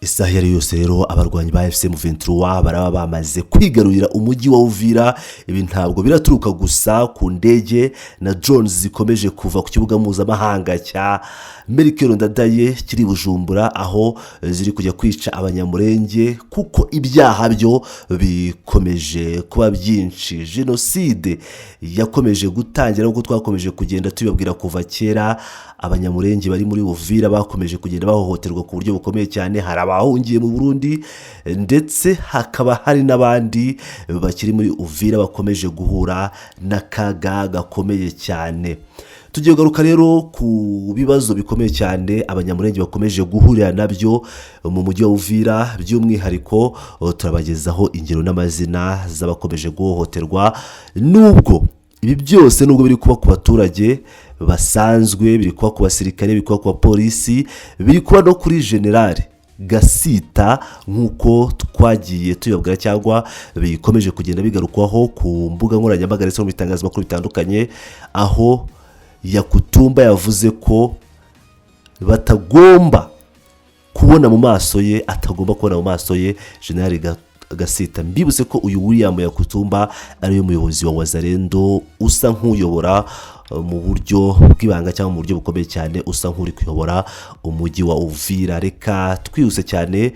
isaha iyo ari yose rero abarwanyi ba FC M23 baraba bamaze kwigarurira umujyi wa Uvira. Ibi ntabwo biraturuka gusa ku ndege na drones zikomeje kuva ku kibuga mpuzamahanga cya Melchior Ndadaye kiri Bujumbura, aho ziri kujya kwica abanyamurenge kuko ibyaha byo bikomeje kuba byinshi. Jenoside yakomeje gutangira nk'uko twakomeje kugenda tubabwira kuva kera. Abanyamurenge bari muri Uvira bakomeje kugenda bahohoterwa ku buryo bukomeye cyane. Hari abahungiye mu Burundi ndetse hakaba hari n'abandi bakiri muri Uvira bakomeje guhura n'akaga gakomeye cyane. Tugiye garuka rero ku bibazo bikomeye cyane abanyamurenge bakomeje guhurira nabyo mu mujyi wa Uvira. By'umwihariko turabagezaho ingero n'amazina z'abakomeje guhohoterwa, nubwo ibi byose nubwo biri kuba ku baturage basanzwe, biri kuba ku basirikare, biri kuba ku bapolisi, biri kuba no kuri generale Gasita nk'uko twagiye tuyabwira cyangwa bikomeje kugenda bigarukwaho ku mbuga nkoranyambaga ndetse no mu bitangazamakuru bitandukanye, aho Yakutumba yavuze ko batagomba kubona mu maso ye, atagomba kubona mu maso ye generale Gasita. Mbibutse ko uyu William Yakutumba ari we muyobozi wa Wazalendo, usa nk'uyobora mu buryo bw'ibanga cyangwa mu buryo bukomeye cyane, usa nk'uri kuyobora umujyi wa Uvira. Reka twihuse cyane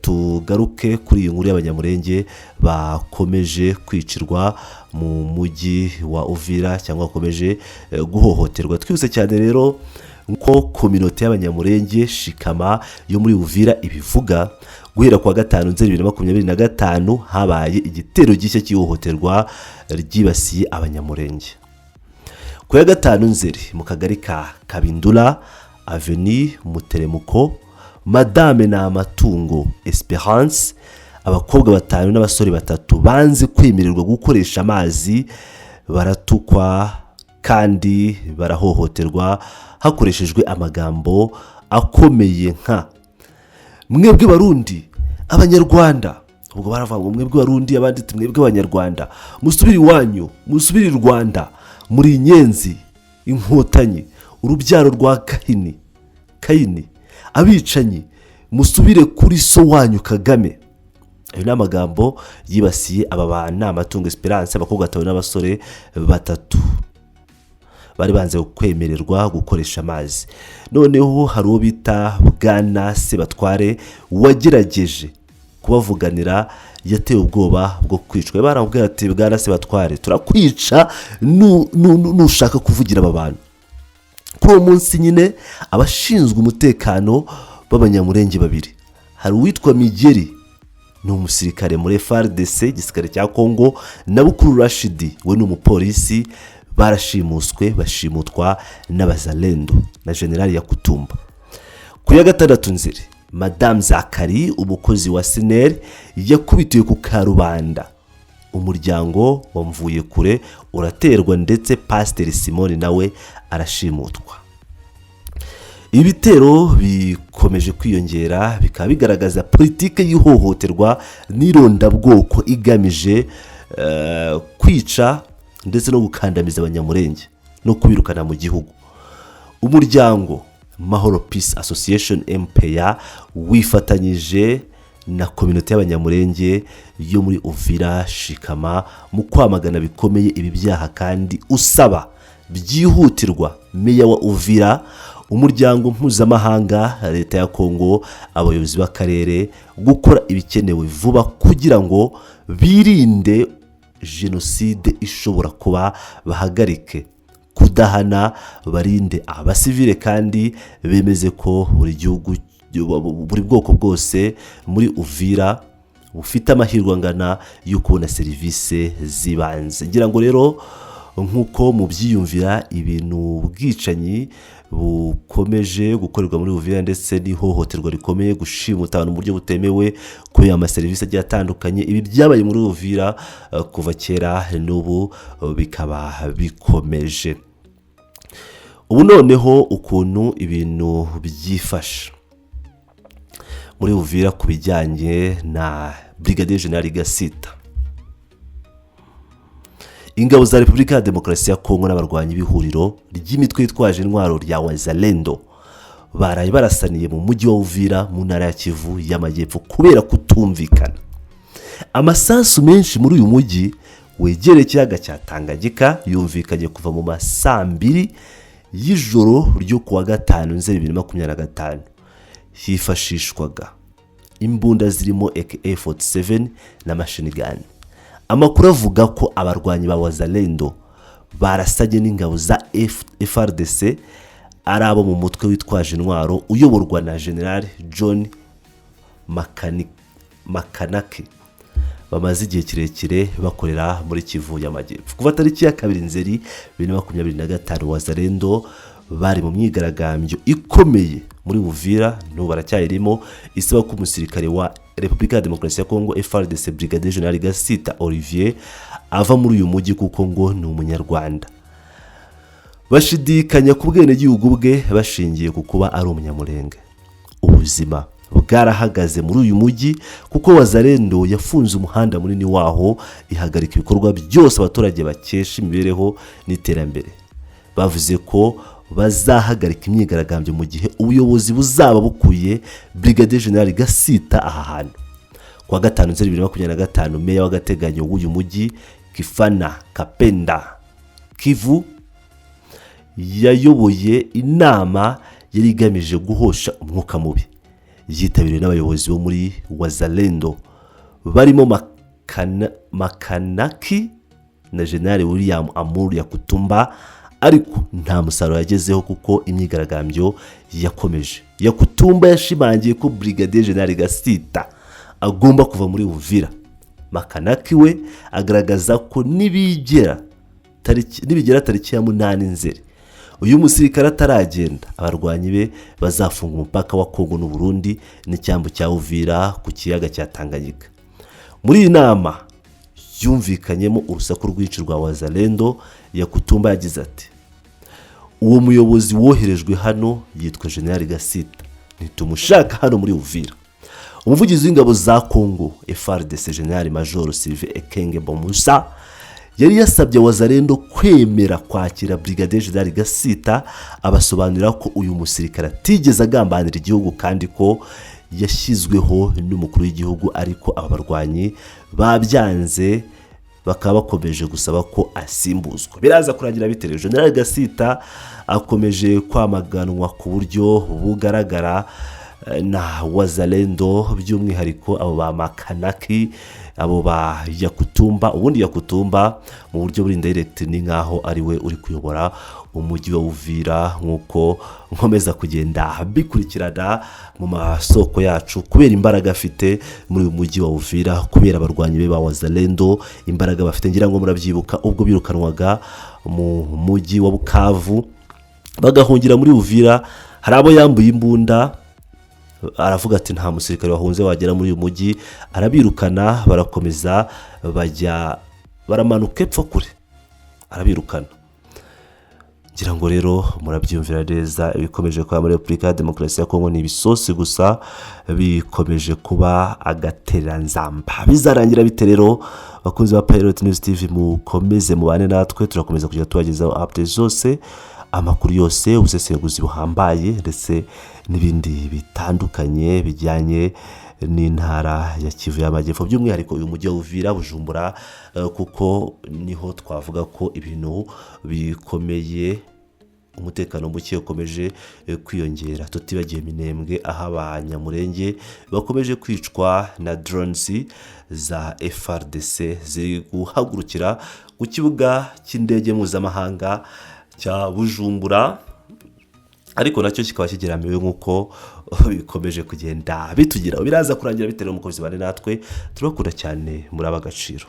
tugaruke kuri iyi nkuru y'abanyamurenge bakomeje kwicirwa mu mujyi wa Uvira cyangwa bakomeje guhohoterwa. Twihuse cyane rero nko kominote y'abanyamurenge Shikama yo muri Uvira ibivuga, guhera kwa 5 Nzeri 2025 habaye igitero gishya cy'ihohoterwa ryibasiye abanyamurenge. Ku ya 5 Nzeri mu kagari ka Kabindula Avenue Muteremuko, Madame na Matungo Esperance, abakobwa 5 n'abasore 3 banze kwemererwa gukoresha amazi, baratukwa kandi barahohoterwa hakoreshejwe amagambo akomeye nka mwebwe Barundi Abanyarwanda. Ubwo baravuga ngo mwebwe Barundi, abandi mwebwe Abanyarwanda, musubire iwanyu, musubire Rwanda, muri inyenzi, inkotanyi, urubyaro rwa Kayini, abicanyi, musubire kuri so wanyu Kagame. Ayo ni amagambo yibasiye aba bana Matungo Esperance, abakobwa 5 n'abasore 3 bari banze kwemererwa gukoresha amazi. Noneho hari uwo bita Bwana Sebatware wagerageje kubavuganira, yatewe ubwoba bwo kwicwa. Baramubwira ati Bwana Sebatware, turakwica nushaka kuvugira aba bantu. Kuri uwo munsi nyine abashinzwe umutekano b'abanyamurenge 2, hari uwitwa Migeri ni umusirikare muri FARDC igisirikare cya Kongo, na Bukuru Rashidi we ni umupolisi, barashimuswe bashimutwa n'abazalendo na generale Yakutumba. Ku ya 6 Nzeri Madame Zakari umukozi wa SNL yakubitiwe ku Karubanda. Umuryango wamvuye kure uraterwa ndetse Pasteur Simoni nawe arashimutwa. Ibitero bikomeje kwiyongera, bikaba bigaragaza politike y'ihohoterwa n'irondabwoko igamije kwica ndetse no gukandamiza abanyamurenge no kubirukana mu gihugu. Umuryango Mahoro Peace Association MPA wifatanyije na community y'abanyamurenge yo muri Uvira Shikama mu kwamagana bikomeye ibi byaha, kandi usaba byihutirwa meya wa Uvira, umuryango mpuzamahanga, leta ya Kongo, abayobozi b'akarere gukora ibikenewe vuba kugira ngo birinde jenoside ishobora kuba, bahagarike kudahana, barinde abasivile kandi bemeze ko buri bwoko bwose muri Uvira bufite amahirwe angana yo kubona serivisi zibanze. Ngira ngo rero nkuko mubyiyumvira ibintu bwicanyi bukomeje gukorerwa muri Uvira ndetse n'ihohoterwa rikomeye, gushimuta abantu mu buryo butemewe, kubera amaserivisi agiye atandukanye, ibi byabaye muri Uvira kuva kera n'ubu bikaba bikomeje. Ubu noneho ukuntu ibintu byifashe muri Uvira ku bijyanye na Brigadier General Gasita. Ingabo za Repubulika ya Demokarasi ya Kongo n'abarwanyi b'ihuriro ry'imitwe yitwaje intwaro rya Wazalendo baraye barasaniye mu mujyi wa Uvira mu ntara ya Kivu y'Amajyepfo kubera kutumvikana. Amasasu menshi muri uyu mujyi wegereye ikiyaga cya Tanganyika yumvikanye kuva mu masaa 2 y'ijoro ryo kuwa gatanu Nzeri 2025. Hifashishwaga imbunda zirimo AK-47 na machine gun. Amakuru avuga ko abarwanyi ba Wazalendo barasanye n'ingabo za FARDC ari abo mu mutwe witwaje intwaro uyoborwa na General John Makanaki bamaze igihe kirekire bakorera muri Kivu y'Amajyepfo. Kuva tariki ya 2 Nzeri 2025 Wazalendo bari mu myigaragambyo ikomeye muri Uvira, n'ubu baracyayirimo, isaba ko umusirikare wa Repubulika ya Demokarasi ya Kongo FARDC Brigadier General Gasita Olivier ava muri uyu mujyi kuko ngo ni umunyarwanda. Bashidikanya ku bwenegihugu bwe bashingiye ku kuba ari umunyamulenge. Ubuzima bwarahagaze muri uyu mujyi kuko Wazalendo yafunze umuhanda munini waho, ihagarika ibikorwa byose abaturage bakesha imibereho n'iterambere. Bavuze ko bazahagarika imyigaragambyo mu gihe ubuyobozi buzaba bukuye Brigadier General Gasita aha hantu. Kwa gatanu Nzeri 2025 meya w'agateganyo w'uyu mujyi Kifana Kapenda Kivu yayoboye inama yari igamije guhosha umwuka mubi. Yitabiriwe n'abayobozi bo muri Wazalendo barimo Makanaki na General William Amuru Yakutumba, ariko nta musaruro yagezeho kuko imyigaragambyo yakomeje. Yakutumba yashimangiye ko Brigadier General Gasita agomba kuva muri Uvira. Makanaki we agaragaza ko nibigera tariki ya 8 Nzeri uyu musirikare ataragenda, abarwanyi be bazafunga umupaka wa Kongo n'u Burundi n'icyambu cya Uvira ku kiyaga cya Tanganyika. Muri iyi nama yumvikanyemo urusaku rwinshi rwa Wazalendo. Yakutumba yagize ati, uwo muyobozi woherejwe hano yitwa General Gasita, ntitumushaka hano muri Uvira. Umuvugizi w'ingabo za Kongo FARDC General Major Sylvain Ekenge Bomusa yari yasabye Wazalendo kwemera kwakira Brigadier General Gasita, abasobanurira ko uyu musirikare atigeze agambanira igihugu kandi ko yashyizweho n'umukuru w'igihugu, ariko aba barwanyi babyanze bakaba bakomeje gusaba ko asimbuzwa. Biraza kurangira bitewe General Gasita akomeje kwamaganwa ku buryo bugaragara na Wazalendo, by'umwihariko abo ba Makanaki, abo ba Yakutumba. Ubundi Yakutumba mu buryo buri indirect ni nkaho ari we uri kuyobora umujyi wa Uvira, nkuko nkomeza kugenda bikurikirana mu masoko yacu, kubera imbaraga afite muri uyu mujyi wa Uvira, kubera abarwanyi be ba Wazalendo imbaraga bafite. Ngira ngo murabyibuka ubwo birukanwaga mu mujyi wa Bukavu bagahungira muri Uvira, hari abo yambuye imbunda, aravuga ati nta musirikare wahunze wagera muri uyu mujyi, arabirukana, barakomeza bajya baramanuka epfo kure, arabirukana. Ngira ngo rero murabyumvira neza, bikomeje kuba muri Repubulika ya Demokarasi ya Kongo ni ibisosi gusa, bikomeje kuba agateranzamba. Bizarangira bite rero bakunzi ba Pilot News TV? Mukomeze mubane natwe, turakomeza kujya tubagezaho updates zose, amakuru yose, ubusesenguzi buhambaye ndetse n'ibindi bitandukanye bijyanye n'intara ya Kivu y'Amajyepfo, by'umwihariko uyu mujyi wa Uvira, Bujumbura, kuko niho twavuga ko ibintu bikomeye, umutekano muke ukomeje kwiyongera. Tutibagiye Minembwe aho abanyamurenge bakomeje kwicwa na drones za FARDC ziri guhagurukira ku kibuga cy'indege mpuzamahanga cya Bujumbura, ariko nacyo kikaba kigeramiwe nk'uko bikomeje kugenda bitugira. Biraza kurangira bitewe n'umukozi bane natwe, turabakunda cyane muri abagaciro.